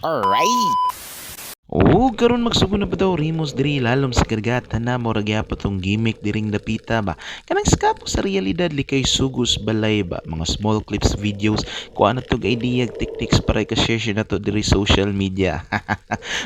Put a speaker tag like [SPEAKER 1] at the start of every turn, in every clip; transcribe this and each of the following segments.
[SPEAKER 1] Alright! Karon magsugod na pa daw rimos diri lalom sa kargatan na murag gyapon tong gimmick diring dapita ba. Kanang skapo sa realidad likay sugos balay ba mga small clips videos kuha na tog idea techniques para ka-share na to diri social media.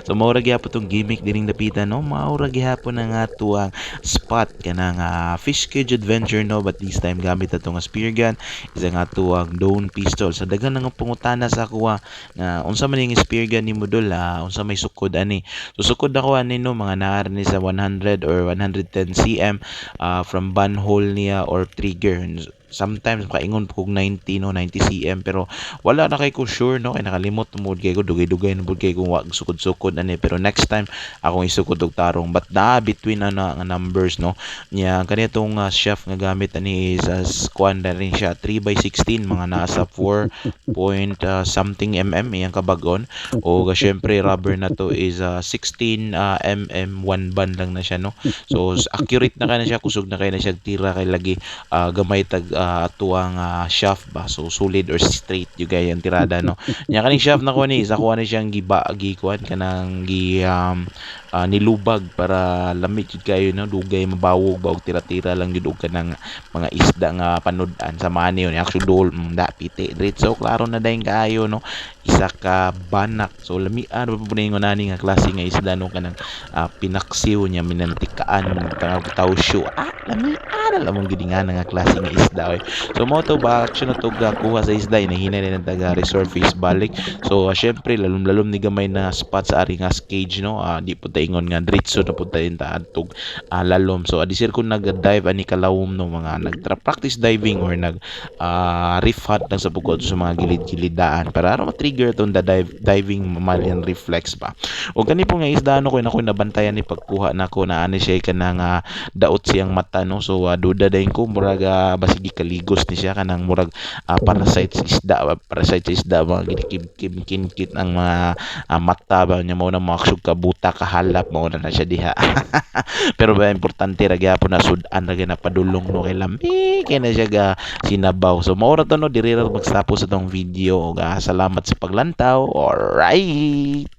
[SPEAKER 1] So mura gyapon tong gimmick diring dapita no, maura gyapon na nga tuang spot kanang fish cage adventure no, but this time gamit atong spear gun isa nga tuang dome pistol. Sa daghan nga pangutana sa kuha nga unsa man yung spear gun ni modul unsa may sukod ani. So sukod ako ani no mga naar ni sa 100 or 110 cm from bunhole niya or trigger. Sometimes makaingon po kog 90 no 90 cm pero wala na kay ko sure no kay nakalimot mo kay ko dugay-dugay na pud kay kung wag sukod-sukod ani, pero next time akong isukod og tarong but na between ana nga numbers no nya kanitong shaft nga gamit ani is squad na rin siya 3x16 mga nasa 4 point something iyang kabag-on o syempre rubber na to is 16 one band lang na siya no. So accurate na kay na siya, kusog na kay na siya tira kay lagi gamay tag tuang shaft ba, so solid or straight yung gaya ang tirada no. Nya kaning shaft na ko ni isa ko ni siyang gikuan kanang nilubag para lamit jud kayo no, dugay mabawog ba og tira-tira lang jud og kanang mga isda nga panudan sa mani yun actually dol da piti diretso klaro na dayon kaayo no, isa ka banak. So lamian pa puning nani nga klase nga isda no kanang pinaksiw nya minantikaan kanang tawsyo lamian alam mong gidingan nga klase nga isda oy. So mo to ba action na to kuha sa isda inahinay na taga resurface balik. So syempre lalom-lalom ni gamay na spot sa ari nga cage no, di po ingon nga diretso na punta din ta adtog lalom. So adisir ko nag-dive ani kalawom no mga nag-practice diving or nag reef hunt lang sa bukod sa mga gilid-gilidaan para ma-trigger tong diving mammalian reflex ba. O gani po nga isda no ko nabantayan ni pagkuha nako na ani siya kanang daot siyang mata no. So duda dayon ko murag basigi kaligos ni siya kanang murag parasite sa isda mga ginikimkit ang mga mata ba nya mao na maksug ka buta kahalap mao na siya diha. Pero ba importante ra gyapon na sudan ra na padulong no kay lamig kay na siya sinabaw. So mao ra to no, diri ra magstapos sa tong video. Salamat sa paglantaw. Alright.